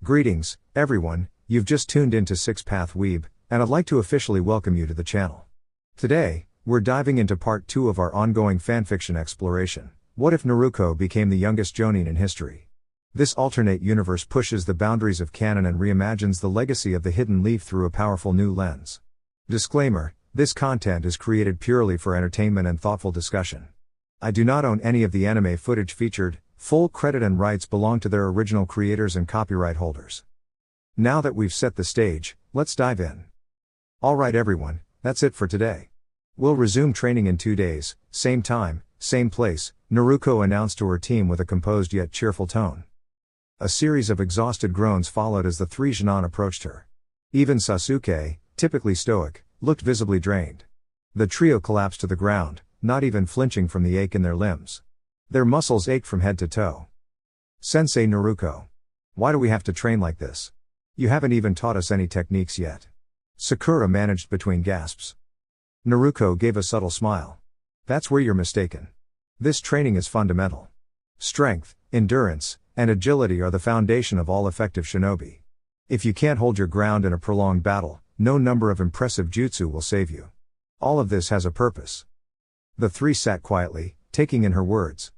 Greetings, everyone, you've just tuned into 6-Path Weeb, and I'd like to officially welcome you to the channel. Today, we're diving into part 2 of our ongoing fanfiction exploration. What if Naruko became the youngest Jōnin in history? This alternate universe pushes the boundaries of canon and reimagines the legacy of the Hidden Leaf through a powerful new lens. Disclaimer, this content is created purely for entertainment and thoughtful discussion. I do not own any of the anime footage featured. Full credit and rights belong to their original creators and copyright holders. Now that we've set the stage, let's dive in. Alright everyone, that's it for today. We'll resume training in 2 days, same time, same place, Naruko announced to her team with a composed yet cheerful tone. A series of exhausted groans followed as the 3 Jōnin approached her. Even Sasuke, typically stoic, looked visibly drained. The trio collapsed to the ground, not even flinching from the ache in their limbs. Their muscles ached from head to toe. Sensei Naruko. Why do we have to train like this? You haven't even taught us any techniques yet. Sakura managed between gasps. Naruko gave a subtle smile. That's where you're mistaken. This training is fundamental. Strength, endurance, and agility are the foundation of all effective shinobi. If you can't hold your ground in a prolonged battle, no number of impressive jutsu will save you. All of this has a purpose. The 3 sat quietly, taking in her words.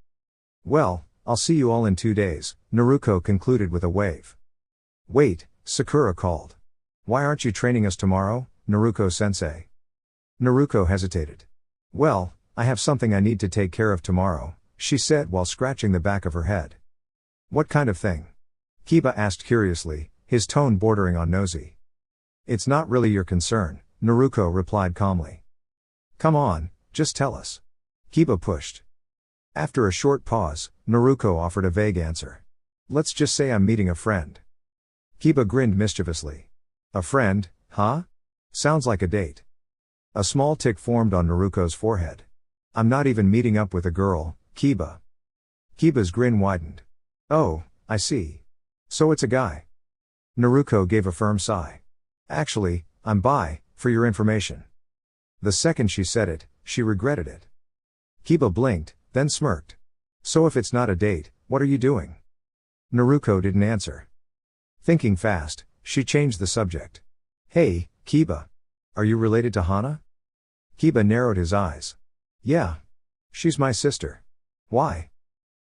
Well, I'll see you all in 2 days, Naruko concluded with a wave. Wait, Sakura called. Why aren't you training us tomorrow, Naruko-sensei? Naruko hesitated. Well, I have something I need to take care of tomorrow, she said while scratching the back of her head. What kind of thing? Kiba asked curiously, his tone bordering on nosy. It's not really your concern, Naruko replied calmly. Come on, just tell us. Kiba pushed. After a short pause, Naruko offered a vague answer. Let's just say I'm meeting a friend. Kiba grinned mischievously. A friend, huh? Sounds like a date. A small tic formed on Naruko's forehead. I'm not even meeting up with a girl, Kiba. Kiba's grin widened. Oh, I see. So it's a guy. Naruko gave a firm sigh. Actually, I'm bi, for your information. The second she said it, she regretted it. Kiba blinked, then smirked. So if it's not a date, what are you doing? Naruko didn't answer. Thinking fast, she changed the subject. Hey, Kiba. Are you related to Hana? Kiba narrowed his eyes. Yeah. She's my sister. Why?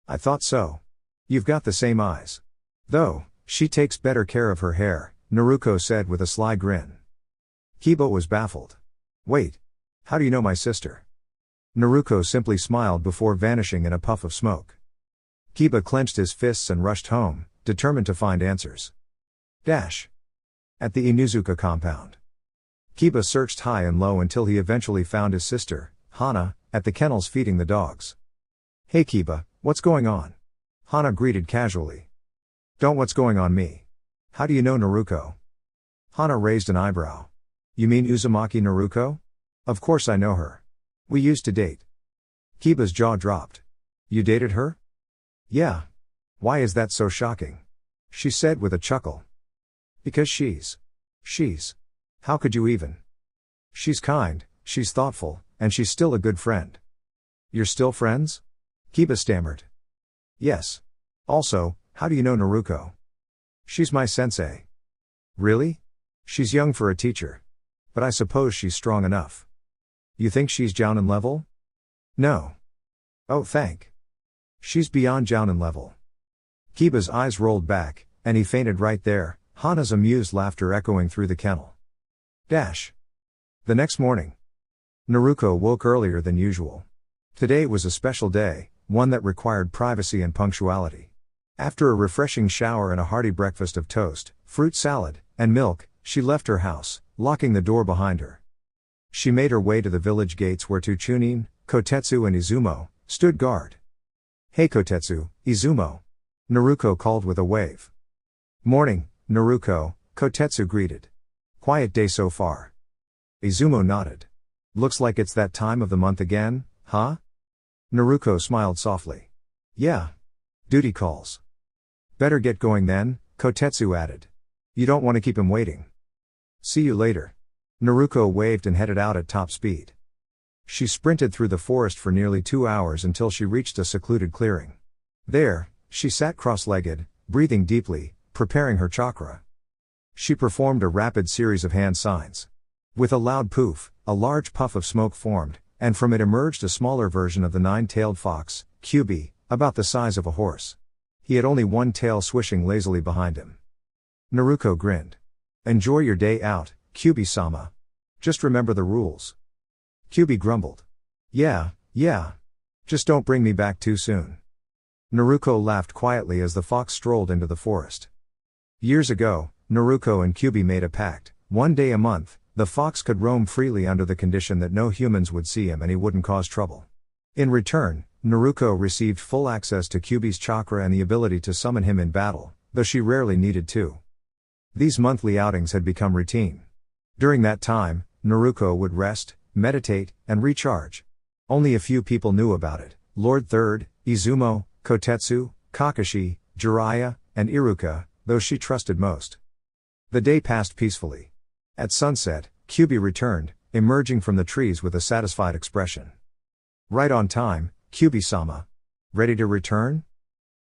I thought so. You've got the same eyes. Though, she takes better care of her hair, Naruko said with a sly grin. Kiba was baffled. Wait. How do you know my sister? Naruko simply smiled before vanishing in a puff of smoke. Kiba clenched his fists and rushed home, determined to find answers. At the Inuzuka compound. Kiba searched high and low until he eventually found his sister, Hana, at the kennels feeding the dogs. Hey Kiba, what's going on? Hana greeted casually. Don't what's going on me. How do you know Naruko? Hana raised an eyebrow. You mean Uzumaki Naruko? Of course I know her. We used to date. Kiba's jaw dropped. You dated her? Yeah. Why is that so shocking? She said with a chuckle. Because she's. How could you even? She's kind, she's thoughtful, and she's still a good friend. You're still friends? Kiba stammered. Yes. Also, how do you know Naruko? She's my sensei. Really? She's young for a teacher. But I suppose she's strong enough. You think she's Jōnin level? No. Oh thank. She's beyond Jōnin level. Kiba's eyes rolled back, and he fainted right there, Hana's amused laughter echoing through the kennel. The next morning. Naruko woke earlier than usual. Today was a special day, one that required privacy and punctuality. After a refreshing shower and a hearty breakfast of toast, fruit salad, and milk, she left her house, locking the door behind her. She made her way to the village gates where 2 Jōnin, Kotetsu and Izumo, stood guard. Hey Kotetsu, Izumo. Naruko called with a wave. Morning, Naruko, Kotetsu greeted. Quiet day so far. Izumo nodded. Looks like it's that time of the month again, huh? Naruko smiled softly. Yeah. Duty calls. Better get going then, Kotetsu added. You don't want to keep him waiting. See you later. Naruko waved and headed out at top speed. She sprinted through the forest for nearly 2 hours until she reached a secluded clearing. There, she sat cross-legged, breathing deeply, preparing her chakra. She performed a rapid series of hand signs. With a loud poof, a large puff of smoke formed, and from it emerged a smaller version of the nine-tailed fox, Kyubi, about the size of a horse. He had only one tail swishing lazily behind him. Naruko grinned. "Enjoy your day out, Kyubi-sama. Just remember the rules." Kyubi grumbled. Yeah. Just don't bring me back too soon." Naruko laughed quietly as the fox strolled into the forest. Years ago, Naruko and Kyubi made a pact. One day a month, the fox could roam freely under the condition that no humans would see him and he wouldn't cause trouble. In return, Naruko received full access to Kyubi's chakra and the ability to summon him in battle, though she rarely needed to. These monthly outings had become routine. During that time, Naruko would rest, meditate, and recharge. Only a few people knew about it: Lord Third, Izumo, Kotetsu, Kakashi, Jiraiya, and Iruka, those she trusted most. The day passed peacefully. At sunset, Kyubi returned, emerging from the trees with a satisfied expression. "Right on time, Kyubi-sama. Ready to return?"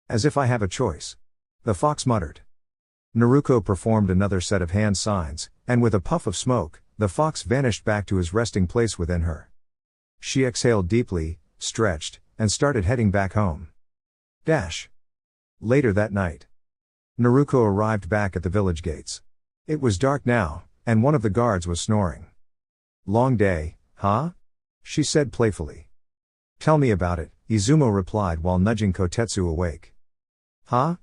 "As if I have a choice," the fox muttered. Naruko performed another set of hand signs, and with a puff of smoke, the fox vanished back to his resting place within her. She exhaled deeply, stretched, and started heading back home. Later that night, Naruko arrived back at the village gates. It was dark now, and one of the guards was snoring. "Long day, huh?" she said playfully. "Tell me about it," Izumo replied while nudging Kotetsu awake. "Huh?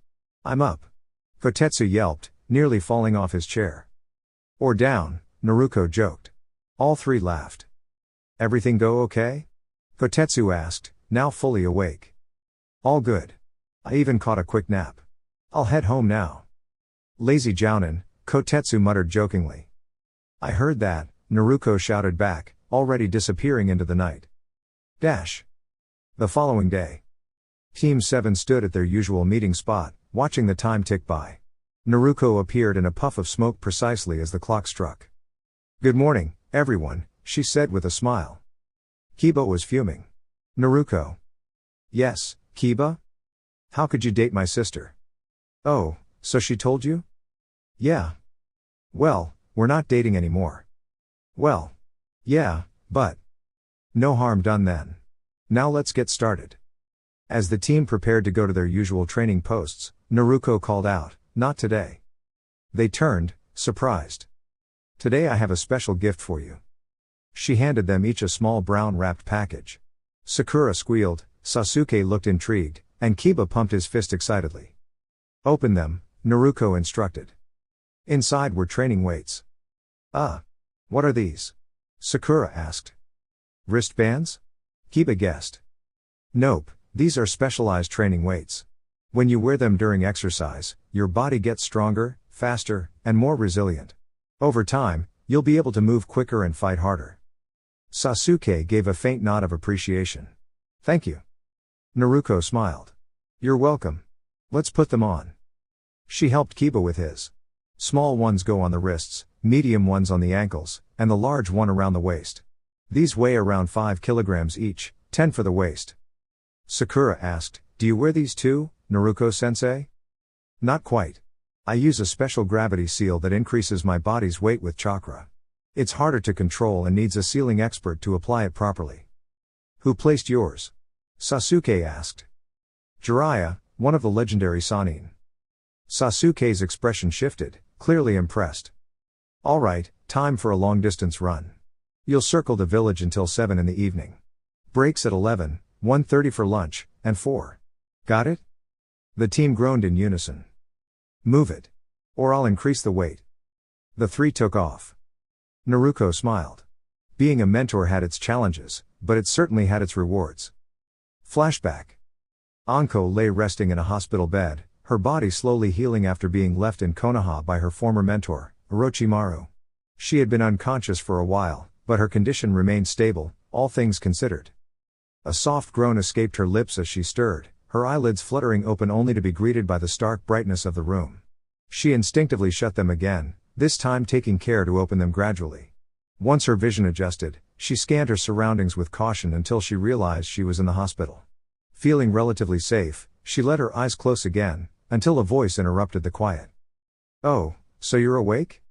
I'm up," Kotetsu yelped, nearly falling off his chair. "Or down," Naruko joked. All three laughed. "Everything go okay?" Kotetsu asked, now fully awake. "All good. I even caught a quick nap. I'll head home now." "Lazy Jōnin," Kotetsu muttered jokingly. "I heard that," Naruko shouted back, already disappearing into the night. The following day, Team 7 stood at their usual meeting spot, watching the time tick by. Naruko appeared in a puff of smoke precisely as the clock struck. "Good morning, everyone," she said with a smile. Kiba was fuming. "Naruko." "Yes, Kiba? How could you date my sister?" "Oh, so she told you?" "Yeah." "Well, we're not dating anymore." "Well, yeah, but..." "No harm done then. Now let's get started." As the team prepared to go to their usual training posts, Naruko called out, "Not today." They turned, surprised. "Today I have a special gift for you." She handed them each a small brown wrapped package. Sakura squealed, Sasuke looked intrigued, and Kiba pumped his fist excitedly. "Open them," Naruko instructed. Inside were training weights. What are these?" Sakura asked. "Wristbands?" Kiba guessed. "Nope, these are specialized training weights. When you wear them during exercise, your body gets stronger, faster, and more resilient. Over time, you'll be able to move quicker and fight harder." Sasuke gave a faint nod of appreciation. "Thank you." Naruko smiled. "You're welcome. Let's put them on." She helped Kiba with his. Small ones go on the wrists, medium ones on the ankles, and the large one around the waist. These weigh around 5 kilograms each, 10 for the waist. Sakura asked, "Do you wear these too, Naruko-sensei?" "Not quite. I use a special gravity seal that increases my body's weight with chakra. It's harder to control and needs a sealing expert to apply it properly." "Who placed yours?" Sasuke asked. "Jiraiya, one of the legendary Sannin." Sasuke's expression shifted, clearly impressed. "All right, time for a long-distance run. You'll circle the village until 7 in the evening. Breaks at 11, 1:30 for lunch, and 4. Got it?" The team groaned in unison. "Move it. Or I'll increase the weight." The three took off. Naruko smiled. Being a mentor had its challenges, but it certainly had its rewards. Flashback. Anko lay resting in a hospital bed, her body slowly healing after being left in Konoha by her former mentor, Orochimaru. She had been unconscious for a while, but her condition remained stable, all things considered. A soft groan escaped her lips as she stirred, her eyelids fluttering open only to be greeted by the stark brightness of the room. She instinctively shut them again, this time taking care to open them gradually. Once her vision adjusted, she scanned her surroundings with caution until she realized she was in the hospital. Feeling relatively safe, she let her eyes close again, until a voice interrupted the quiet. Oh, so you're awake?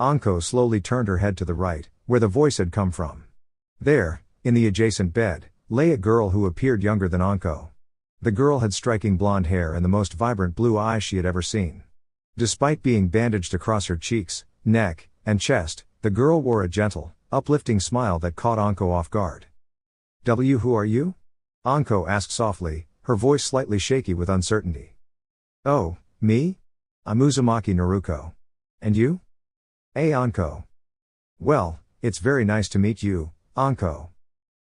Anko slowly turned her head to the right, where the voice had come from. There, in the adjacent bed, lay a girl who appeared younger than Anko. The girl had striking blonde hair and the most vibrant blue eyes she had ever seen. Despite being bandaged across her cheeks, neck, and chest, the girl wore a gentle, uplifting smile that caught Anko off guard. Who are you? Anko asked softly, her voice slightly shaky with uncertainty. Oh, me? I'm Uzumaki Naruko. And you? Anko. Well, it's very nice to meet you, Anko.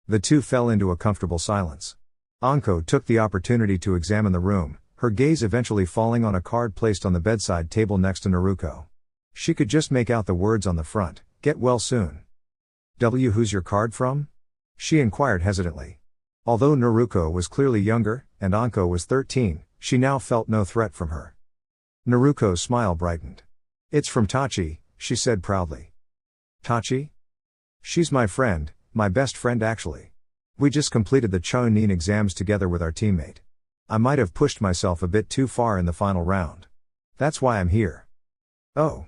The two fell into a comfortable silence. Anko took the opportunity to examine the room, her gaze eventually falling on a card placed on the bedside table next to Naruko. She could just make out the words on the front, "Get well soon." Who's your card from? She inquired hesitantly. Although Naruko was clearly younger, and Anko was 13, she now felt no threat from her. Naruko's smile brightened. It's from Tachi, she said proudly. Tachi? She's my friend, my best friend actually. We just completed the Jōnin exams together with our teammate. I might have pushed myself a bit too far in the final round. That's why I'm here. Oh.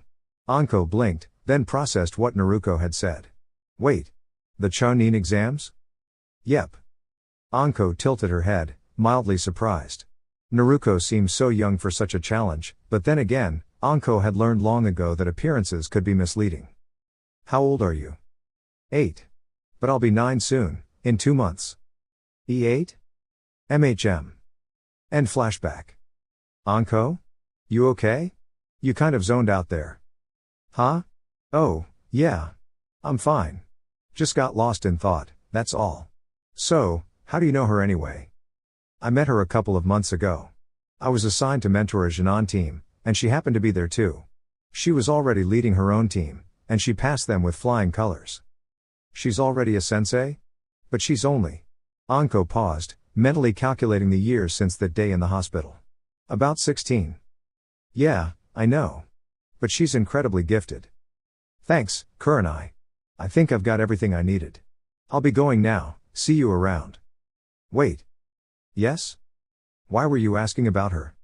Anko blinked, then processed what Naruko had said. Wait. The Jōnin exams? Yep. Anko tilted her head, mildly surprised. Naruko seemed so young for such a challenge, but then again, Anko had learned long ago that appearances could be misleading. How old are you? 8. But I'll be 9 soon, in 2 months. E8? MHM. End flashback. Anko? You okay? You kind of zoned out there. Huh? Oh, yeah. I'm fine. Just got lost in thought, that's all. So, how do you know her anyway? I met her a couple of months ago. I was assigned to mentor a Jōnin team, and she happened to be there too. She was already leading her own team, and she passed them with flying colors. She's already a sensei? But she's only. Anko paused, mentally calculating the years since that day in the hospital. About 16. Yeah, I know. But she's incredibly gifted. Thanks, Kurenai. I think I've got everything I needed. I'll be going now, see you around. Wait. Yes? Why were you asking about her?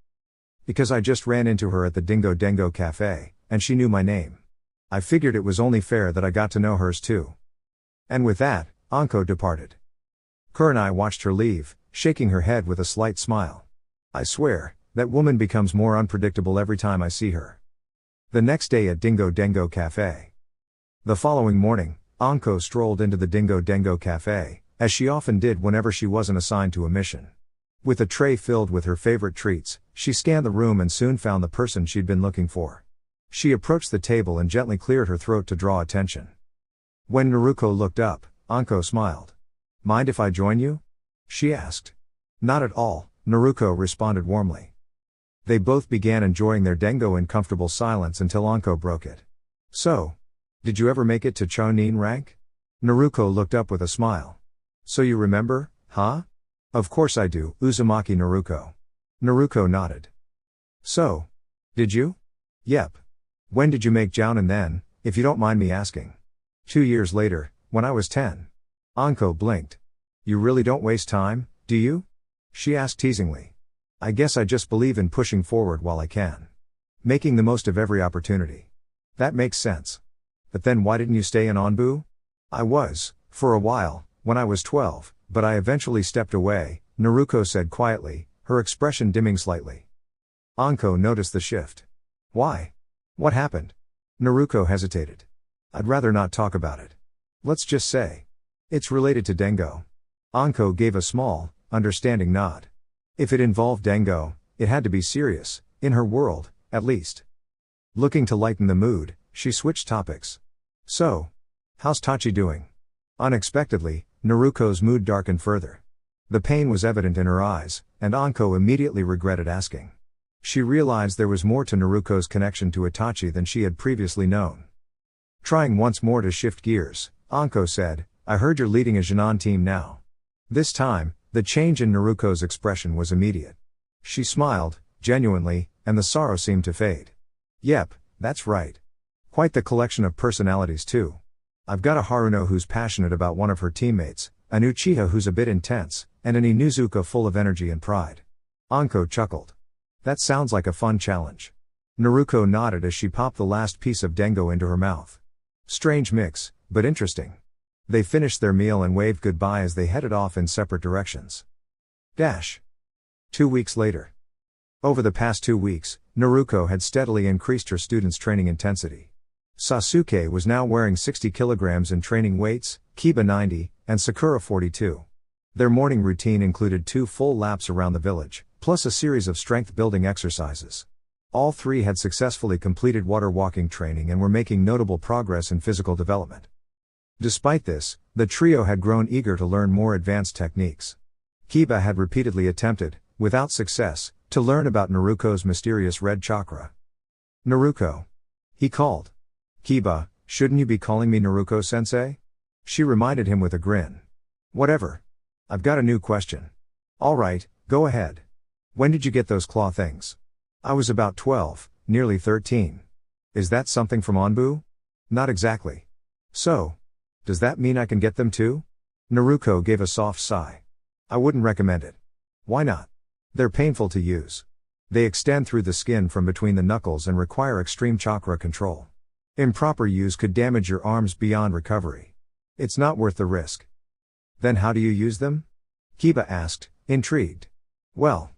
Because I just ran into her at the Dingo Dengo Cafe, and she knew my name. I figured it was only fair that I got to know hers too. And with that, Anko departed. Kurenai watched her leave, shaking her head with a slight smile. I swear, that woman becomes more unpredictable every time I see her. The next day at Dingo Dengo Cafe. The following morning, Anko strolled into the Dingo Dengo Cafe, as she often did whenever she wasn't assigned to a mission. With a tray filled with her favorite treats, she scanned the room and soon found the person she'd been looking for. She approached the table and gently cleared her throat to draw attention. When Naruko looked up, Anko smiled. Mind if I join you? She asked. Not at all, Naruko responded warmly. They both began enjoying their dengo in comfortable silence until Anko broke it. So, did you ever make it to Jōnin rank? Naruko looked up with a smile. So you remember, huh? Of course I do, Uzumaki Naruko. Naruko nodded. So, did you? Yep. When did you make Jōnin then, if you don't mind me asking? 2 years later, when I was 10. Anko blinked. You really don't waste time, do you? She asked teasingly. I guess I just believe in pushing forward while I can. Making the most of every opportunity. That makes sense. But then why didn't you stay in Onbu? I was, for a while, when I was 12, but I eventually stepped away, Naruko said quietly, her expression dimming slightly. Anko noticed the shift. Why? What happened? Naruko hesitated. I'd rather not talk about it. Let's just say. It's related to Dengo. Anko gave a small, understanding nod. If it involved Dengo, it had to be serious, in her world, at least. Looking to lighten the mood, she switched topics. So, how's Tachi doing? Unexpectedly, Naruko's mood darkened further. The pain was evident in her eyes, and Anko immediately regretted asking. She realized there was more to Naruko's connection to Itachi than she had previously known. Trying once more to shift gears, Anko said, I heard you're leading a Jōnin team now. This time, the change in Naruko's expression was immediate. She smiled, genuinely, and the sorrow seemed to fade. Yep, that's right. Quite the collection of personalities too. I've got a Haruno who's passionate about one of her teammates, an Uchiha who's a bit intense, and an Inuzuka full of energy and pride. Anko chuckled. That sounds like a fun challenge. Naruko nodded as she popped the last piece of dengo into her mouth. Strange mix, but interesting. They finished their meal and waved goodbye as they headed off in separate directions. 2 weeks later. Over the past 2 weeks, Naruko had steadily increased her students' training intensity. Sasuke was now wearing 60 kilograms in training weights, Kiba 90, and Sakura 42. Their morning routine included 2 full laps around the village, plus a series of strength-building exercises. All 3 had successfully completed water walking training and were making notable progress in physical development. Despite this, the trio had grown eager to learn more advanced techniques. Kiba had repeatedly attempted, without success, to learn about Naruko's mysterious red chakra. Naruko. He called. Kiba, shouldn't you be calling me Naruko-sensei? She reminded him with a grin. Whatever. I've got a new question. Alright, go ahead. When did you get those claw things? I was about 12, nearly 13. Is that something from Onbu? Not exactly. So, does that mean I can get them too? Naruko gave a soft sigh. I wouldn't recommend it. Why not? They're painful to use. They extend through the skin from between the knuckles and require extreme chakra control. Improper use could damage your arms beyond recovery. It's not worth the risk. Then how do you use them? Kiba asked, intrigued. Well,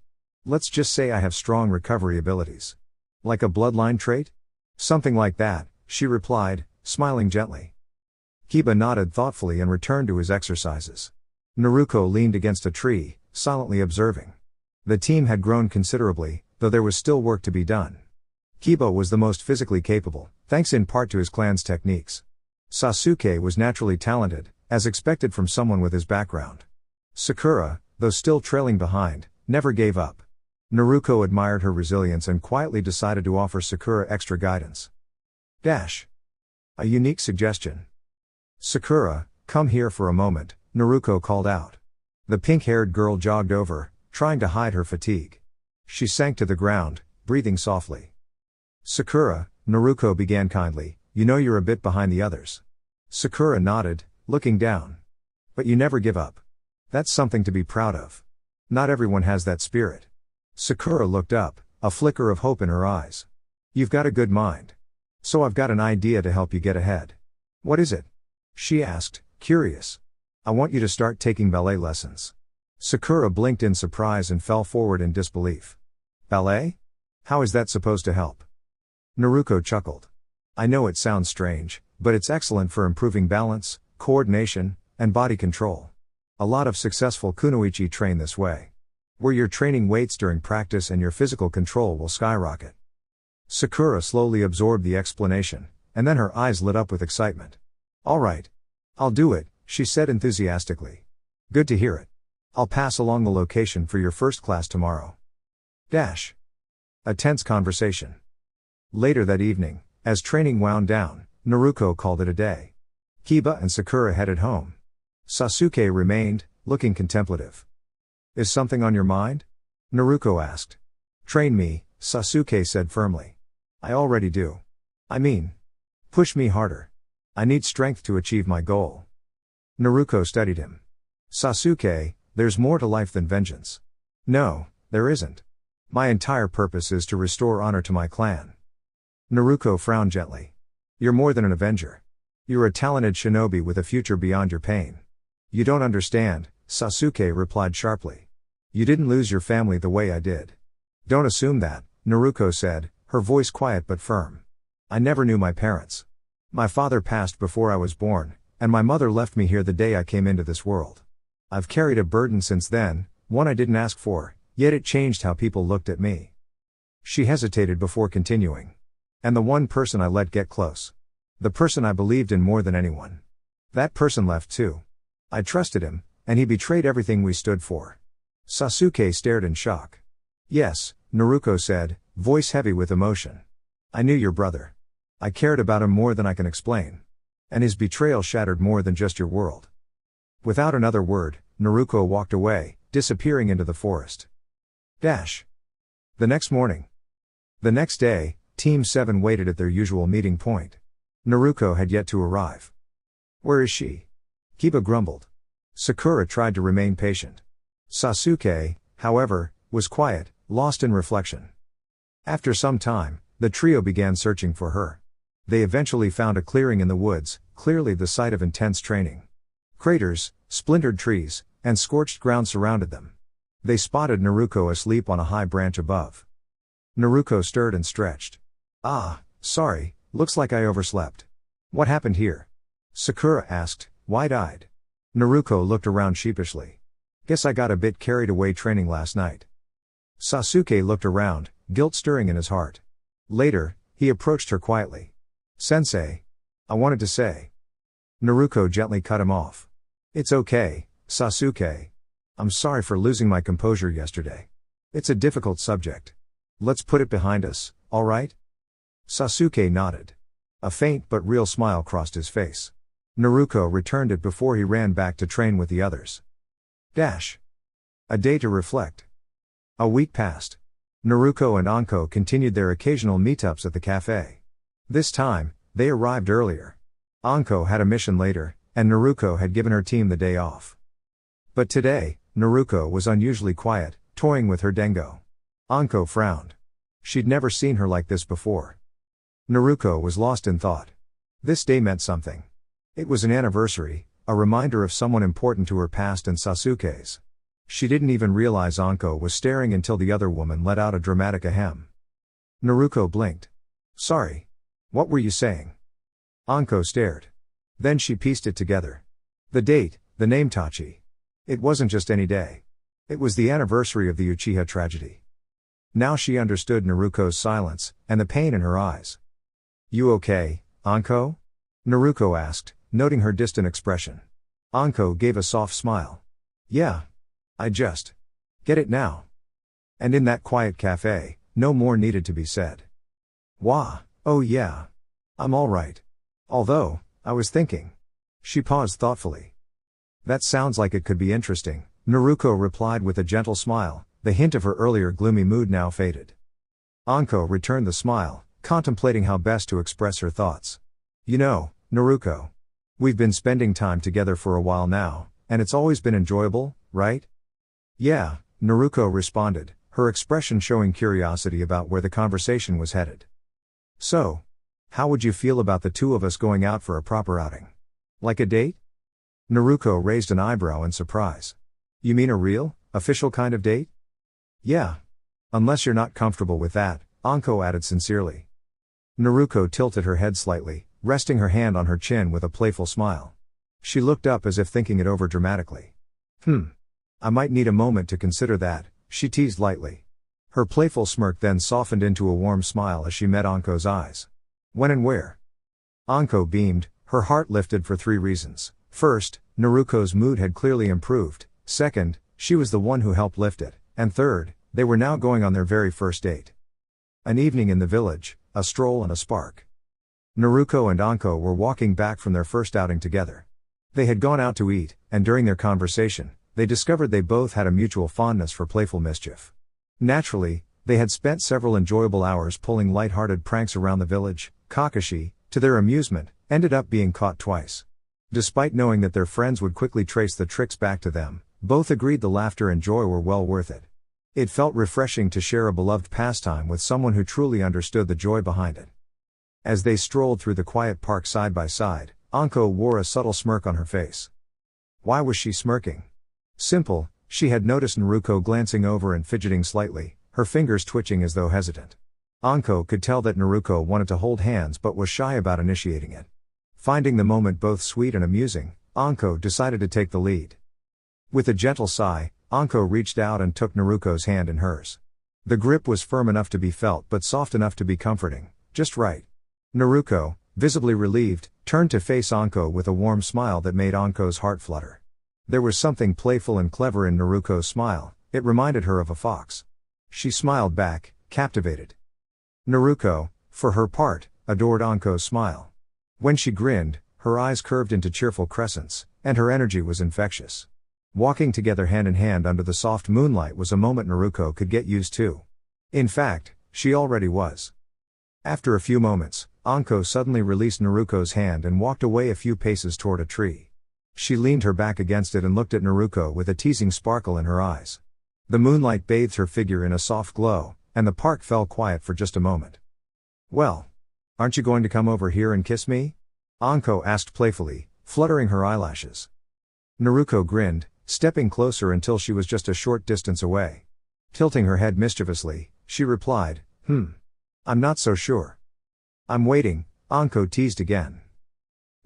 let's just say I have strong recovery abilities. Like a bloodline trait? Something like that, she replied, smiling gently. Kiba nodded thoughtfully and returned to his exercises. Naruko leaned against a tree, silently observing. The team had grown considerably, though there was still work to be done. Kiba was the most physically capable, thanks in part to his clan's techniques. Sasuke was naturally talented, as expected from someone with his background. Sakura, though still trailing behind, never gave up. Naruko admired her resilience and quietly decided to offer Sakura extra guidance. A unique suggestion. Sakura, come here for a moment, Naruko called out. The pink-haired girl jogged over, trying to hide her fatigue. She sank to the ground, breathing softly. Sakura, Naruko began kindly, you know you're a bit behind the others. Sakura nodded, looking down. But you never give up. That's something to be proud of. Not everyone has that spirit. Sakura looked up, a flicker of hope in her eyes. You've got a good mind. So I've got an idea to help you get ahead. What is it? She asked, curious. I want you to start taking ballet lessons. Sakura blinked in surprise and fell forward in disbelief. Ballet? How is that supposed to help? Naruko chuckled. I know it sounds strange, but it's excellent for improving balance, coordination, and body control. A lot of successful kunoichi train this way. Where you're training weights during practice and your physical control will skyrocket. Sakura slowly absorbed the explanation, and then her eyes lit up with excitement. All right. I'll do it, she said enthusiastically. Good to hear it. I'll pass along the location for your first class tomorrow. A tense conversation. Later that evening, as training wound down, Naruko called it a day. Kiba and Sakura headed home. Sasuke remained, looking contemplative. Is something on your mind? Naruko asked. Train me, Sasuke said firmly. I already do. I mean, push me harder. I need strength to achieve my goal. Naruko studied him. Sasuke, there's more to life than vengeance. No, there isn't. My entire purpose is to restore honor to my clan. Naruko frowned gently. You're more than an avenger. You're a talented shinobi with a future beyond your pain. You don't understand, Sasuke replied sharply. You didn't lose your family the way I did. Don't assume that, Naruko said, her voice quiet but firm. I never knew my parents. My father passed before I was born, and my mother left me here the day I came into this world. I've carried a burden since then, one I didn't ask for, yet it changed how people looked at me. She hesitated before continuing. And the one person I let get close. The person I believed in more than anyone. That person left too. I trusted him, and he betrayed everything we stood for. Sasuke stared in shock. Yes, Naruko said, voice heavy with emotion. I knew your brother. I cared about him more than I can explain. And his betrayal shattered more than just your world. Without another word, Naruko walked away, disappearing into the forest. The next morning. The next day, Team 7 waited at their usual meeting point. Naruko had yet to arrive. Where is she? Kiba grumbled. Sakura tried to remain patient. Sasuke, however, was quiet, lost in reflection. After some time, the trio began searching for her. They eventually found a clearing in the woods, clearly the site of intense training. Craters, splintered trees, and scorched ground surrounded them. They spotted Naruko asleep on a high branch above. Naruko stirred and stretched. "Ah, sorry, looks like I overslept. What happened here?" Sakura asked, wide-eyed. Naruko looked around sheepishly. "Guess I got a bit carried away training last night." Sasuke looked around, guilt stirring in his heart. Later, he approached her quietly. "Sensei. I wanted to say." Naruko gently cut him off. "It's okay, Sasuke. I'm sorry for losing my composure yesterday. It's a difficult subject. Let's put it behind us, alright?" Sasuke nodded. A faint but real smile crossed his face. Naruko returned it before he ran back to train with the others. A day to reflect. A week passed. Naruko and Anko continued their occasional meetups at the cafe. This time, they arrived earlier. Anko had a mission later, and Naruko had given her team the day off. But today, Naruko was unusually quiet, toying with her dengo. Anko frowned. She'd never seen her like this before. Naruko was lost in thought. This day meant something. It was an anniversary, a reminder of someone important to her past and Sasuke's. She didn't even realize Anko was staring until the other woman let out a dramatic ahem. Naruko blinked. "Sorry. What were you saying?" Anko stared. Then she pieced it together. The date, the name Tachi. It wasn't just any day. It was the anniversary of the Uchiha tragedy. Now she understood Naruko's silence, and the pain in her eyes. "You okay, Anko?" Naruko asked, noting her distant expression. Anko gave a soft smile. "Yeah. I just get it now." And in that quiet cafe, no more needed to be said. "Wah, oh yeah. I'm alright. Although, I was thinking." She paused thoughtfully. "That sounds like it could be interesting," Naruko replied with a gentle smile, the hint of her earlier gloomy mood now faded. Anko returned the smile, contemplating how best to express her thoughts. "You know, Naruko. We've been spending time together for a while now, and it's always been enjoyable, right?" "Yeah," Naruko responded, her expression showing curiosity about where the conversation was headed. "So, how would you feel about the two of us going out for a proper outing? Like a date?" Naruko raised an eyebrow in surprise. "You mean a real, official kind of date?" "Yeah. Unless you're not comfortable with that," Anko added sincerely. Naruko tilted her head slightly, resting her hand on her chin with a playful smile. She looked up as if thinking it over dramatically. I might need a moment to consider that," she teased lightly. Her playful smirk then softened into a warm smile as she met Anko's eyes. "When and where?" Anko beamed, her heart lifted for 3 reasons. First, Naruko's mood had clearly improved. Second, she was the one who helped lift it. And third, they were now going on their very first date. An evening in the village, a stroll and a spark. Naruko and Anko were walking back from their first outing together. They had gone out to eat, and during their conversation, they discovered they both had a mutual fondness for playful mischief. Naturally, they had spent several enjoyable hours pulling light-hearted pranks around the village. Kakashi, to their amusement, ended up being caught twice. Despite knowing that their friends would quickly trace the tricks back to them, both agreed the laughter and joy were well worth it. It felt refreshing to share a beloved pastime with someone who truly understood the joy behind it. As they strolled through the quiet park side by side, Anko wore a subtle smirk on her face. Why was she smirking? Simple, she had noticed Naruko glancing over and fidgeting slightly, her fingers twitching as though hesitant. Anko could tell that Naruko wanted to hold hands but was shy about initiating it. Finding the moment both sweet and amusing, Anko decided to take the lead. With a gentle sigh, Anko reached out and took Naruko's hand in hers. The grip was firm enough to be felt but soft enough to be comforting, just right. Naruko, visibly relieved, turned to face Anko with a warm smile that made Anko's heart flutter. There was something playful and clever in Naruko's smile, it reminded her of a fox. She smiled back, captivated. Naruko, for her part, adored Anko's smile. When she grinned, her eyes curved into cheerful crescents, and her energy was infectious. Walking together hand in hand under the soft moonlight was a moment Naruko could get used to. In fact, she already was. After a few moments, Anko suddenly released Naruko's hand and walked away a few paces toward a tree. She leaned her back against it and looked at Naruko with a teasing sparkle in her eyes. The moonlight bathed her figure in a soft glow, and the park fell quiet for just a moment. Well, aren't you going to come over here and kiss me? Anko asked playfully, fluttering her eyelashes. Naruko grinned, stepping closer until she was just a short distance away. Tilting her head mischievously, she replied, I'm not so sure. I'm waiting, Anko teased again.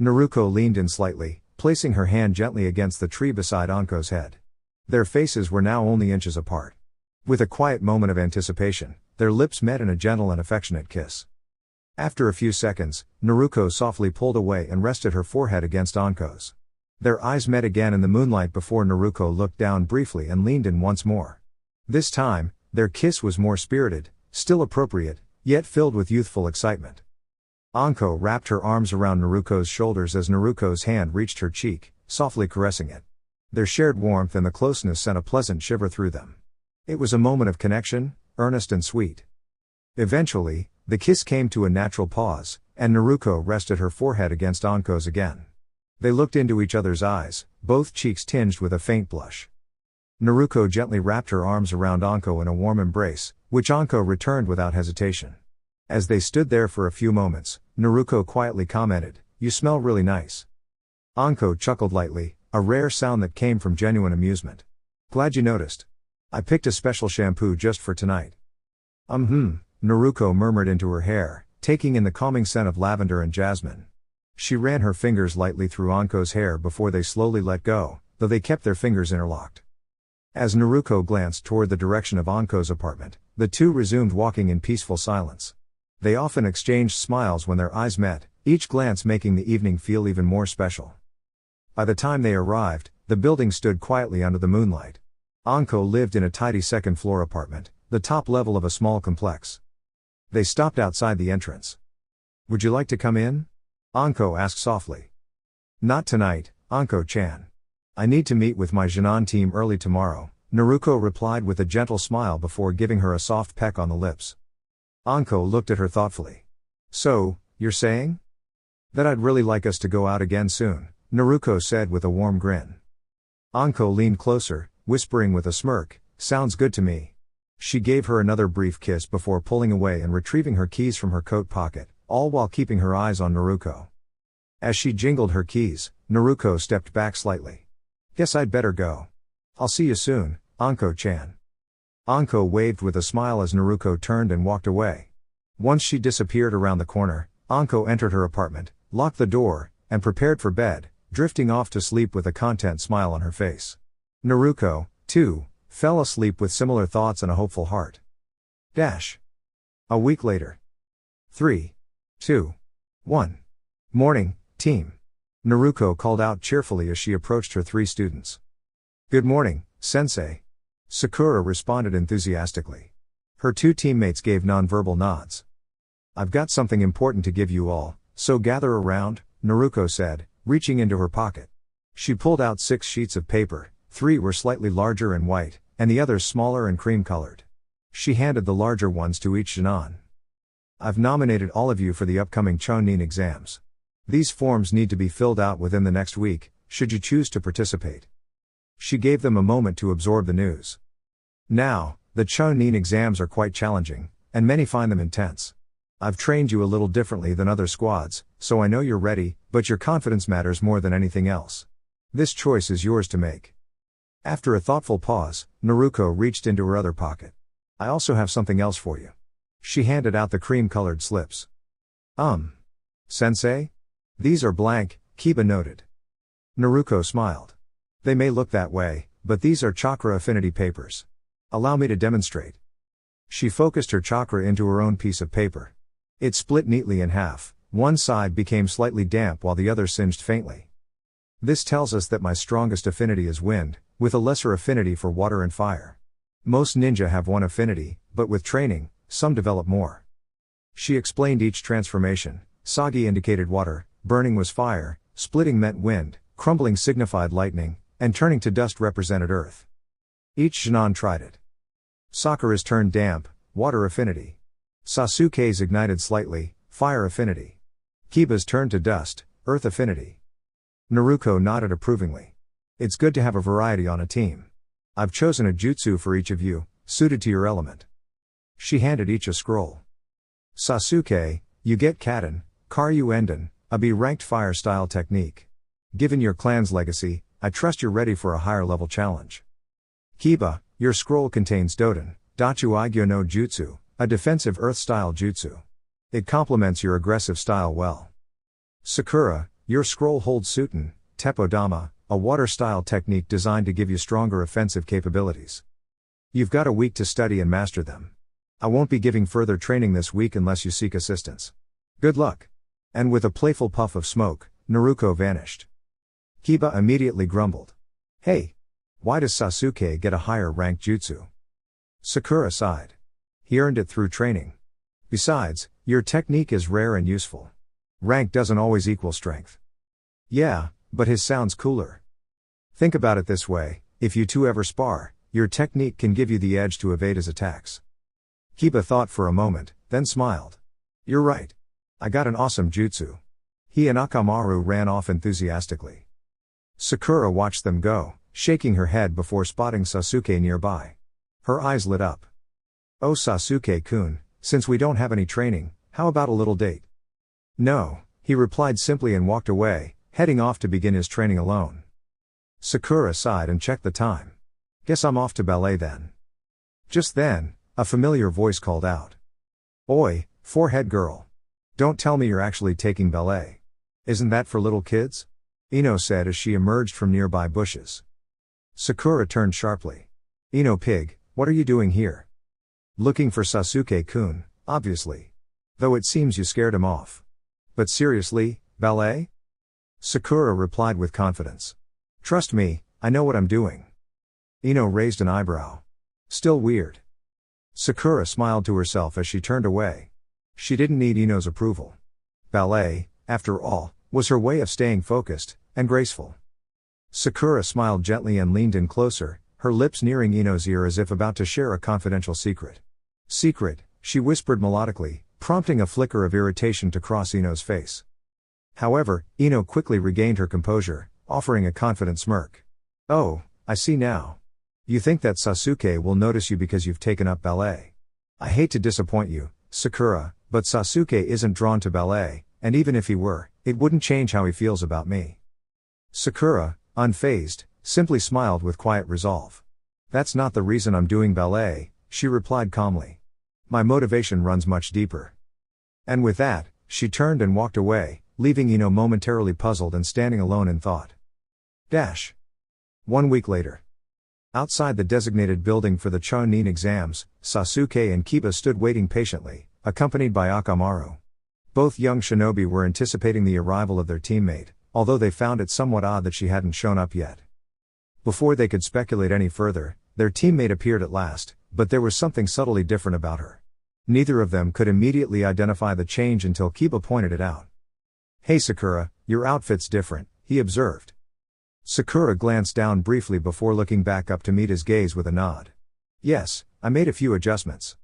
Naruko leaned in slightly, placing her hand gently against the tree beside Anko's head. Their faces were now only inches apart. With a quiet moment of anticipation, their lips met in a gentle and affectionate kiss. After a few seconds, Naruko softly pulled away and rested her forehead against Anko's. Their eyes met again in the moonlight before Naruko looked down briefly and leaned in once more. This time, their kiss was more spirited, still appropriate, yet filled with youthful excitement. Anko wrapped her arms around Naruko's shoulders as Naruko's hand reached her cheek, softly caressing it. Their shared warmth and the closeness sent a pleasant shiver through them. It was a moment of connection, earnest and sweet. Eventually, the kiss came to a natural pause, and Naruko rested her forehead against Anko's again. They looked into each other's eyes, both cheeks tinged with a faint blush. Naruko gently wrapped her arms around Anko in a warm embrace, which Anko returned without hesitation. As they stood there for a few moments, Naruko quietly commented, "You smell really nice." Anko chuckled lightly, a rare sound that came from genuine amusement. "Glad you noticed. I picked a special shampoo just for tonight." Naruko murmured into her hair, taking in the calming scent of lavender and jasmine. She ran her fingers lightly through Anko's hair before they slowly let go, though they kept their fingers interlocked. As Naruko glanced toward the direction of Anko's apartment, the two resumed walking in peaceful silence. They often exchanged smiles when their eyes met, each glance making the evening feel even more special. By the time they arrived, the building stood quietly under the moonlight. Anko lived in a tidy second-floor apartment, the top level of a small complex. They stopped outside the entrance. "Would you like to come in?" Anko asked softly. "Not tonight, Anko-chan. I need to meet with my Jōnin team early tomorrow," Naruko replied with a gentle smile before giving her a soft peck on the lips. Anko looked at her thoughtfully. "So, you're saying?" "That I'd really like us to go out again soon," Naruko said with a warm grin. Anko leaned closer, whispering with a smirk, "Sounds good to me." She gave her another brief kiss before pulling away and retrieving her keys from her coat pocket, all while keeping her eyes on Naruko. As she jingled her keys, Naruko stepped back slightly. "Guess I'd better go. I'll see you soon, Anko-chan." Anko waved with a smile as Naruko turned and walked away. Once she disappeared around the corner, Anko entered her apartment, locked the door, and prepared for bed, drifting off to sleep with a content smile on her face. Naruko, too, fell asleep with similar thoughts and a hopeful heart. A week later. 3, 2, 1. "Morning, team." Naruko called out cheerfully as she approached her 3 students. "Good morning, sensei." Sakura responded enthusiastically. Her 2 teammates gave nonverbal nods. "I've got something important to give you all, so gather around," Naruko said, reaching into her pocket. She pulled out 6 sheets of paper, 3 were slightly larger and white, and the others smaller and cream-colored. She handed the larger ones to each Jōnin. "I've nominated all of you for the upcoming Jōnin exams. These forms need to be filled out within the next week, should you choose to participate." She gave them a moment to absorb the news. Now, the Jōnin exams are quite challenging, and many find them intense. I've trained you a little differently than other squads, so I know you're ready, but your confidence matters more than anything else. This choice is yours to make. After a thoughtful pause, Naruko reached into her other pocket. "I also have something else for you." She handed out the cream-colored slips. Sensei? These are blank, Kiba noted. Naruko smiled. "They may look that way, but these are chakra affinity papers. Allow me to demonstrate." She focused her chakra into her own piece of paper. It split neatly in half, one side became slightly damp while the other singed faintly. "This tells us that my strongest affinity is wind, with a lesser affinity for water and fire. Most ninja have one affinity, but with training, some develop more." She explained each transformation. Sagi indicated water, burning was fire, splitting meant wind, crumbling signified lightning, and turning to dust represented earth. Each Jōnin tried it. Sakura's turned damp, water affinity. Sasuke's ignited slightly, fire affinity. Kiba's turned to dust, earth affinity. Naruko nodded approvingly. "It's good to have a variety on a team. I've chosen a jutsu for each of you, suited to your element." She handed each a scroll. Sasuke, you get Kaden, Karyu Enden, a B-ranked fire style technique. Given your clan's legacy, I trust you're ready for a higher level challenge. Kiba, your scroll contains Doden, Dachu Aigyo no Jutsu, a defensive earth style jutsu. It complements your aggressive style well. Sakura, your scroll holds Suten, Teppo Dama, a water style technique designed to give you stronger offensive capabilities. You've got a week to study and master them. I won't be giving further training this week unless you seek assistance. Good luck. And with a playful puff of smoke, Naruko vanished. Kiba immediately grumbled. Hey! Why does Sasuke get a higher rank jutsu? Sakura sighed. He earned it through training. Besides, your technique is rare and useful. Rank doesn't always equal strength. Yeah, but his sounds cooler. Think about it this way, if you two ever spar, your technique can give you the edge to evade his attacks. Kiba thought for a moment, then smiled. You're right. I got an awesome jutsu. He and Akamaru ran off enthusiastically. Sakura watched them go, shaking her head before spotting Sasuke nearby. Her eyes lit up. Oh Sasuke-kun, since we don't have any training, how about a little date? No, he replied simply and walked away, heading off to begin his training alone. Sakura sighed and checked the time. Guess I'm off to ballet then. Just then, a familiar voice called out. Oi, forehead girl. Don't tell me you're actually taking ballet. Isn't that for little kids? Ino said as she emerged from nearby bushes. Sakura turned sharply. Ino pig, what are you doing here? Looking for Sasuke-kun, obviously. Though it seems you scared him off. But seriously, ballet? Sakura replied with confidence. Trust me, I know what I'm doing. Ino raised an eyebrow. Still weird. Sakura smiled to herself as she turned away. She didn't need Ino's approval. Ballet, after all, was her way of staying focused and graceful. Sakura smiled gently and leaned in closer, her lips nearing Ino's ear as if about to share a confidential secret. Secret, she whispered melodically, prompting a flicker of irritation to cross Ino's face. However, Ino quickly regained her composure, offering a confident smirk. Oh, I see now. You think that Sasuke will notice you because you've taken up ballet. I hate to disappoint you, Sakura, but Sasuke isn't drawn to ballet, and even if he were, it wouldn't change how he feels about me. Sakura, unfazed, simply smiled with quiet resolve. That's not the reason I'm doing ballet, she replied calmly. My motivation runs much deeper. And with that, she turned and walked away, leaving Ino momentarily puzzled and standing alone in thought. 1 week later. Outside the designated building for the Jōnin exams, Sasuke and Kiba stood waiting patiently, accompanied by Akamaru. Both young shinobi were anticipating the arrival of their teammate, although they found it somewhat odd that she hadn't shown up yet. Before they could speculate any further, their teammate appeared at last, but there was something subtly different about her. Neither of them could immediately identify the change until Kiba pointed it out. Hey Sakura, your outfit's different, he observed. Sakura glanced down briefly before looking back up to meet his gaze with a nod. Yes, I made a few adjustments.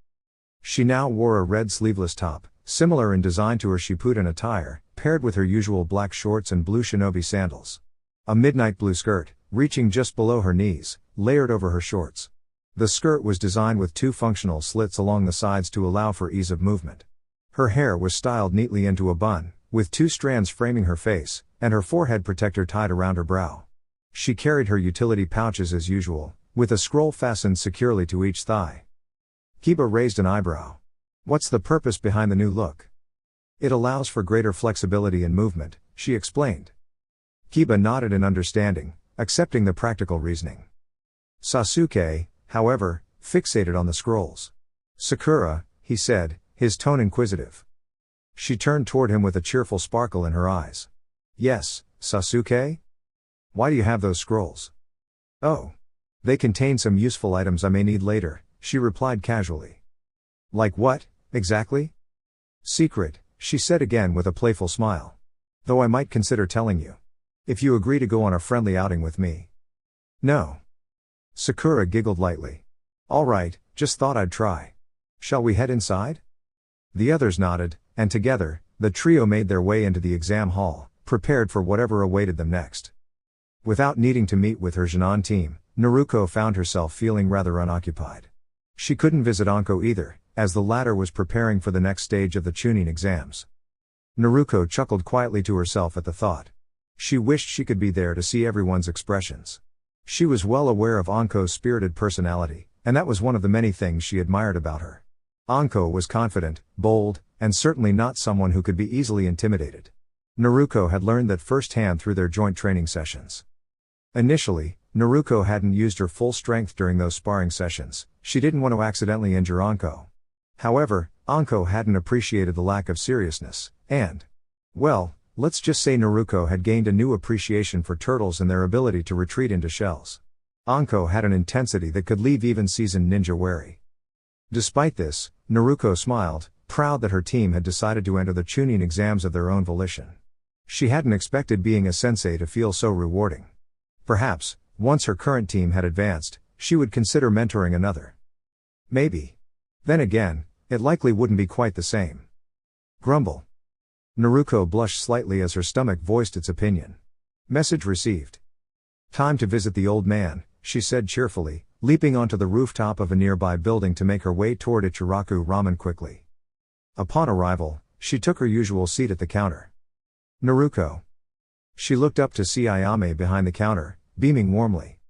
She now wore a red sleeveless top, similar in design to her Shippuden attire, paired with her usual black shorts and blue shinobi sandals. A midnight blue skirt, reaching just below her knees, layered over her shorts. The skirt was designed with 2 functional slits along the sides to allow for ease of movement. Her hair was styled neatly into a bun, with 2 strands framing her face, and her forehead protector tied around her brow. She carried her utility pouches as usual, with a scroll fastened securely to each thigh. Kiba raised an eyebrow. What's the purpose behind the new look? It allows for greater flexibility and movement, she explained. Kiba nodded in understanding, accepting the practical reasoning. Sasuke, however, fixated on the scrolls. Sakura, he said, his tone inquisitive. She turned toward him with a cheerful sparkle in her eyes. Yes, Sasuke? Why do you have those scrolls? Oh. They contain some useful items I may need later, she replied casually. Like what, exactly? Secret, she said again with a playful smile. Though I might consider telling you. If you agree to go on a friendly outing with me. No. Sakura giggled lightly. All right, just thought I'd try. Shall we head inside? The others nodded, and together, the trio made their way into the exam hall, prepared for whatever awaited them next. Without needing to meet with her Jōnin team, Naruko found herself feeling rather unoccupied. She couldn't visit Anko either, as the latter was preparing for the next stage of the Chunin exams. Naruko chuckled quietly to herself at the thought. She wished she could be there to see everyone's expressions. She was well aware of Anko's spirited personality, and that was one of the many things she admired about her. Anko was confident, bold, and certainly not someone who could be easily intimidated. Naruko had learned that firsthand through their joint training sessions. Initially, Naruko hadn't used her full strength during those sparring sessions. She didn't want to accidentally injure Anko. However, Anko hadn't appreciated the lack of seriousness, and, well, let's just say Naruko had gained a new appreciation for turtles and their ability to retreat into shells. Anko had an intensity that could leave even seasoned ninja wary. Despite this, Naruko smiled, proud that her team had decided to enter the Chunin exams of their own volition. She hadn't expected being a sensei to feel so rewarding. Perhaps, once her current team had advanced, she would consider mentoring another. Maybe. Then again, it likely wouldn't be quite the same. Grumble. Naruko blushed slightly as her stomach voiced its opinion. Message received. Time to visit the old man, she said cheerfully, leaping onto the rooftop of a nearby building to make her way toward Ichiraku Ramen quickly. Upon arrival, she took her usual seat at the counter. Naruko. She looked up to see Ayame behind the counter, beaming warmly.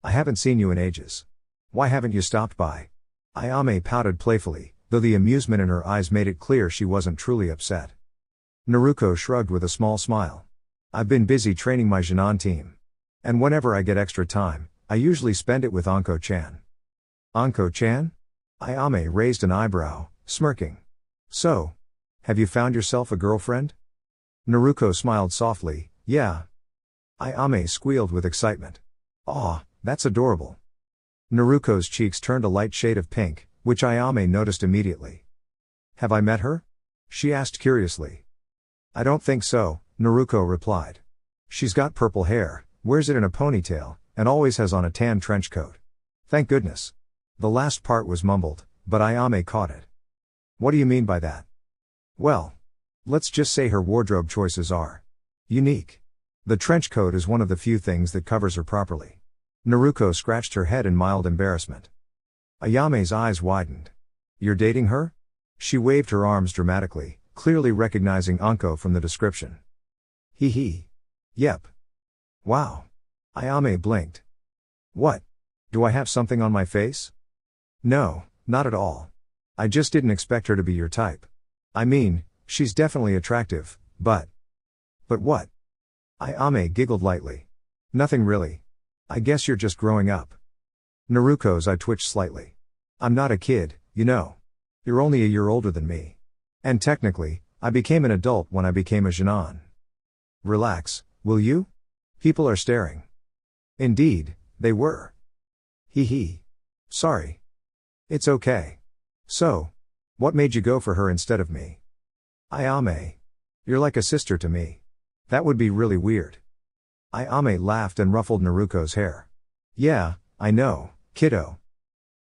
I haven't seen you in ages. Why haven't you stopped by? Ayame pouted playfully, though the amusement in her eyes made it clear she wasn't truly upset. Naruko shrugged with a small smile. I've been busy training my Jōnin team. And whenever I get extra time, I usually spend it with Anko-chan. Anko-chan? Ayame raised an eyebrow, smirking. So, have you found yourself a girlfriend? Naruko smiled softly, yeah. Ayame squealed with excitement. Aw, that's adorable. Naruko's cheeks turned a light shade of pink, which Ayame noticed immediately. Have I met her? She asked curiously. I don't think so, Naruko replied. She's got purple hair, wears it in a ponytail, and always has on a tan trench coat. Thank goodness. The last part was mumbled, but Ayame caught it. What do you mean by that? Well, let's just say her wardrobe choices are unique. The trench coat is one of the few things that covers her properly. Naruko scratched her head in mild embarrassment. Ayame's eyes widened. You're dating her? She waved her arms dramatically, clearly recognizing Anko from the description. Hee hee. Yep. Wow. Ayame blinked. What? Do I have something on my face? No, not at all. I just didn't expect her to be your type. I mean, she's definitely attractive, but... But what? Ayame giggled lightly. Nothing really. I guess you're just growing up. Naruko's eye twitched slightly. I'm not a kid, you know. You're only a year older than me. And technically, I became an adult when I became a Jōnin. Relax, will you? People are staring. Indeed, they were. Hee hee. Sorry. It's okay. So, what made you go for her instead of me? Ayame. You're like a sister to me. That would be really weird. Ayame laughed and ruffled Naruko's hair. Yeah, I know, kiddo.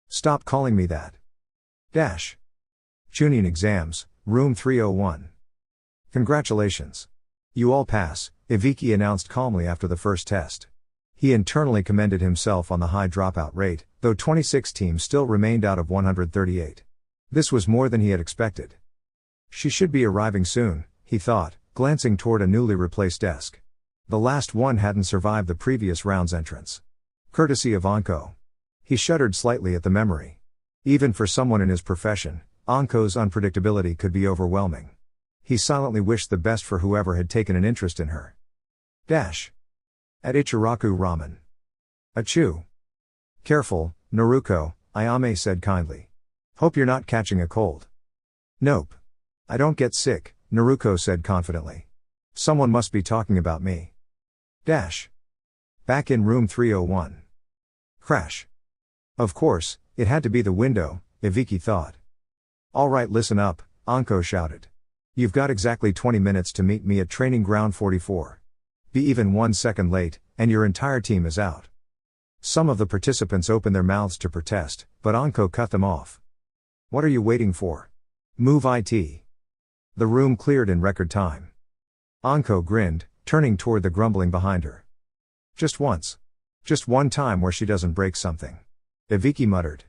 Stop calling me that. Dash. Chunin exams, room 301. Congratulations. You all pass, Ibiki announced calmly after the first test. He internally commended himself on the high dropout rate, though 26 teams still remained out of 138. This was more than he had expected. She should be arriving soon, he thought, glancing toward a newly replaced desk. The last one hadn't survived the previous round's entrance. Courtesy of Anko. He shuddered slightly at the memory. Even for someone in his profession, Anko's unpredictability could be overwhelming. He silently wished the best for whoever had taken an interest in her. Dash. At Ichiraku Ramen. Achoo. Careful, Naruko, Ayame said kindly. Hope you're not catching a cold. Nope. I don't get sick, Naruko said confidently. Someone must be talking about me. Dash. Back in room 301. Crash. Of course, it had to be the window, Ibiki thought. All right, listen up, Anko shouted. You've got exactly 20 minutes to meet me at training ground 44. Be even 1 second late, and your entire team is out. Some of the participants opened their mouths to protest, but Anko cut them off. What are you waiting for? Move it. The room cleared in record time. Anko grinned, turning toward the grumbling behind her. Just once. Just one time where she doesn't break something. Ibiki muttered.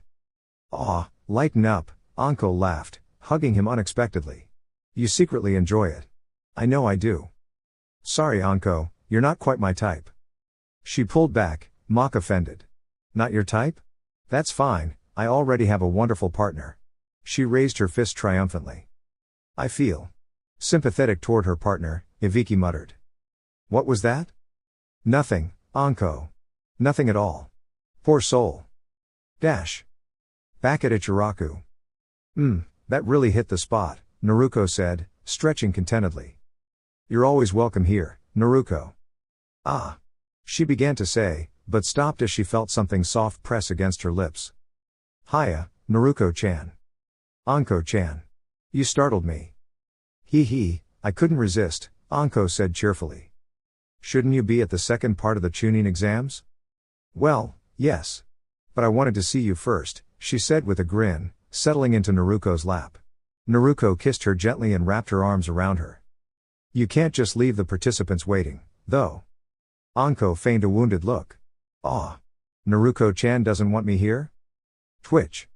Aw, lighten up, Anko laughed, hugging him unexpectedly. You secretly enjoy it. I know I do. Sorry Anko, you're not quite my type. She pulled back, mock offended. Not your type? That's fine, I already have a wonderful partner. She raised her fist triumphantly. I feel sympathetic toward her partner, Iviki muttered. What was that? Nothing, Anko. Nothing at all. Poor soul. Dash. Back at Ichiraku. That really hit the spot, Naruko said, stretching contentedly. You're always welcome here, Naruko. Ah. She began to say, but stopped as she felt something soft press against her lips. Hiya, Naruko-chan. Anko-chan. You startled me. Hee, I couldn't resist, Anko said cheerfully. Shouldn't you be at the second part of the Chunin exams? Well, yes. But I wanted to see you first, she said with a grin, settling into Naruko's lap. Naruko kissed her gently and wrapped her arms around her. You can't just leave the participants waiting, though. Anko feigned a wounded look. Aw. Naruko-chan doesn't want me here? Twitch.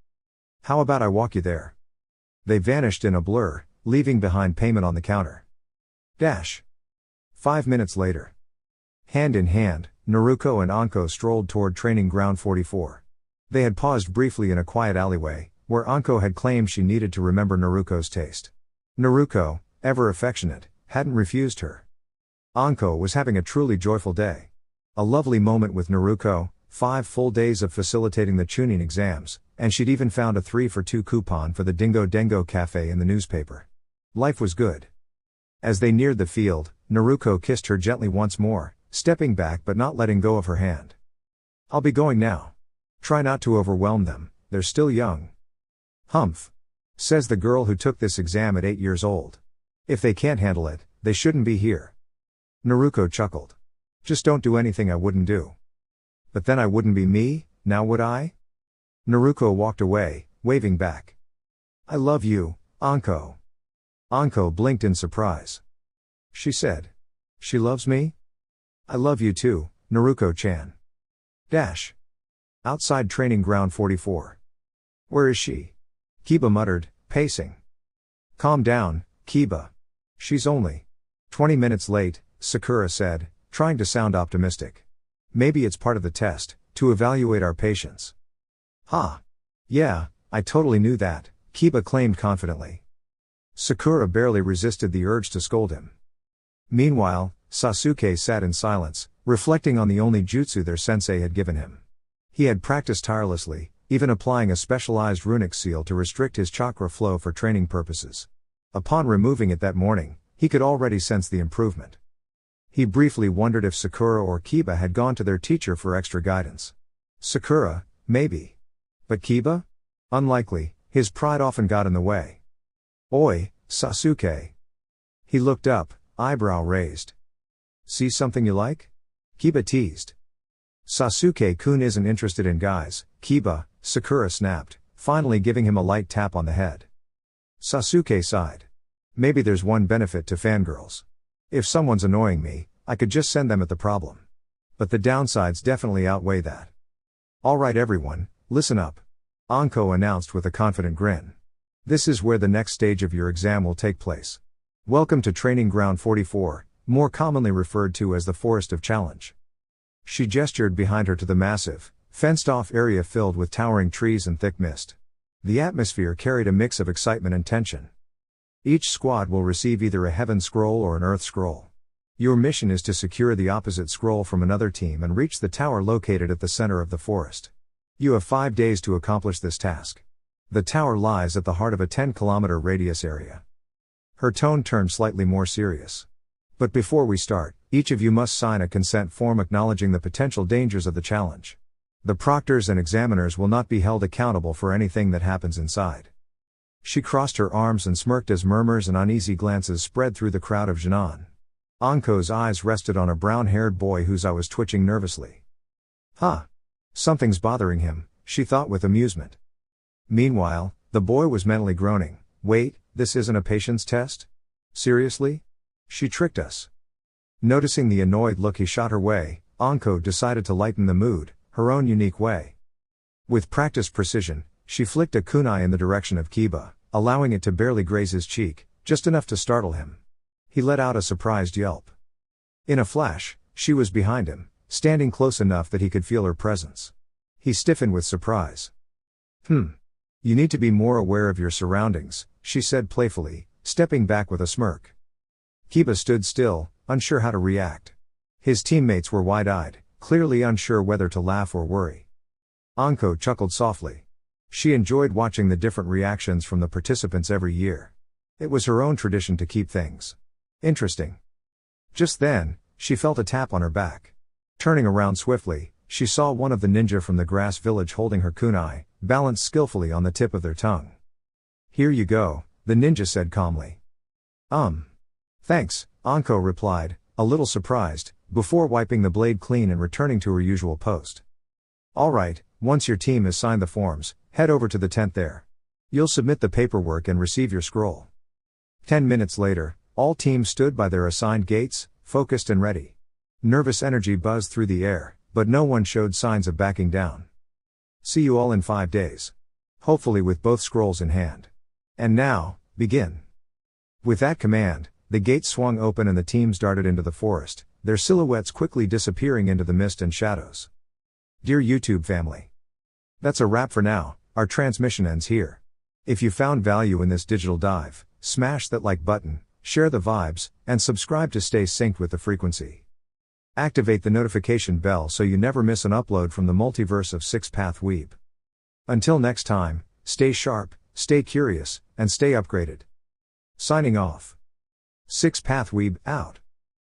How about I walk you there? They vanished in a blur, leaving behind payment on the counter. Dash. 5 minutes later. Hand in hand, Naruko and Anko strolled toward Training Ground 44. They had paused briefly in a quiet alleyway, where Anko had claimed she needed to remember Naruko's taste. Naruko, ever affectionate, hadn't refused her. Anko was having a truly joyful day. A lovely moment with Naruko, 5 full days of facilitating the Chunin exams, and she'd even found a 3-for-2 coupon for the Dingo Dengo Cafe in the newspaper. Life was good. As they neared the field, Naruko kissed her gently once more, stepping back but not letting go of her hand. I'll be going now. Try not to overwhelm them, they're still young. Humph. Says the girl who took this exam at 8 years old. If they can't handle it, they shouldn't be here. Naruko chuckled. Just don't do anything I wouldn't do. But then I wouldn't be me, now would I? Naruko walked away, waving back. I love you, Anko. Anko blinked in surprise. She said. She loves me? I love you too, Naruko-chan. Dash. Outside Training Ground 44. Where is she? Kiba muttered, pacing. Calm down, Kiba. She's only 20 minutes late, Sakura said, trying to sound optimistic. Maybe it's part of the test, to evaluate our patience. Ha! Yeah, I totally knew that, Kiba claimed confidently. Sakura barely resisted the urge to scold him. Meanwhile, Sasuke sat in silence, reflecting on the only jutsu their sensei had given him. He had practiced tirelessly, even applying a specialized runic seal to restrict his chakra flow for training purposes. Upon removing it that morning, he could already sense the improvement. He briefly wondered if Sakura or Kiba had gone to their teacher for extra guidance. Sakura, maybe. But Kiba? Unlikely, his pride often got in the way. Oi, Sasuke. He looked up, eyebrow raised. See something you like? Kiba teased. Sasuke-kun isn't interested in guys, Kiba, Sakura snapped, finally giving him a light tap on the head. Sasuke sighed. Maybe there's one benefit to fangirls. If someone's annoying me, I could just send them at the problem. But the downsides definitely outweigh that. Alright everyone, listen up. Anko announced with a confident grin. This is where the next stage of your exam will take place. Welcome to Training Ground 44, more commonly referred to as the Forest of Challenge. She gestured behind her to the massive, fenced-off area filled with towering trees and thick mist. The atmosphere carried a mix of excitement and tension. Each squad will receive either a Heaven Scroll or an Earth Scroll. Your mission is to secure the opposite scroll from another team and reach the tower located at the center of the forest. You have 5 days to accomplish this task. The tower lies at the heart of a 10-kilometer radius area. Her tone turned slightly more serious. But before we start, each of you must sign a consent form acknowledging the potential dangers of the challenge. The proctors and examiners will not be held accountable for anything that happens inside. She crossed her arms and smirked as murmurs and uneasy glances spread through the crowd of Jōnin. Anko's eyes rested on a brown-haired boy whose eye was twitching nervously. Huh. Something's bothering him, she thought with amusement. Meanwhile, the boy was mentally groaning. Wait, this isn't a patience test? Seriously? She tricked us. Noticing the annoyed look he shot her way, Anko decided to lighten the mood, her own unique way. With practiced precision, She flicked a kunai in the direction of Kiba, allowing it to barely graze his cheek, just enough to startle him. He let out a surprised yelp. In a flash, she was behind him, standing close enough that he could feel her presence. He stiffened with surprise. You need to be more aware of your surroundings, she said playfully, stepping back with a smirk. Kiba stood still, unsure how to react. His teammates were wide-eyed, clearly unsure whether to laugh or worry. Anko chuckled softly. She enjoyed watching the different reactions from the participants every year. It was her own tradition to keep things interesting. Just then, she felt a tap on her back. Turning around swiftly, she saw one of the ninja from the grass village holding her kunai, balanced skillfully on the tip of their tongue. Here you go, the ninja said calmly. Thanks, Anko replied, a little surprised, before wiping the blade clean and returning to her usual post. Alright, once your team has signed the forms, head over to the tent there. You'll submit the paperwork and receive your scroll. 10 minutes later, all teams stood by their assigned gates, focused and ready. Nervous energy buzzed through the air, but no one showed signs of backing down. See you all in 5 days. Hopefully with both scrolls in hand. And now, begin. With that command, the gates swung open and the teams darted into the forest, their silhouettes quickly disappearing into the mist and shadows. Dear YouTube family. That's a wrap for now, our transmission ends here. If you found value in this digital dive, smash that like button, share the vibes, and subscribe to stay synced with the frequency. Activate the notification bell so you never miss an upload from the multiverse of 6-Path Weeb. Until next time, stay sharp, stay curious, and stay upgraded. Signing off. 6-Path Weeb, out.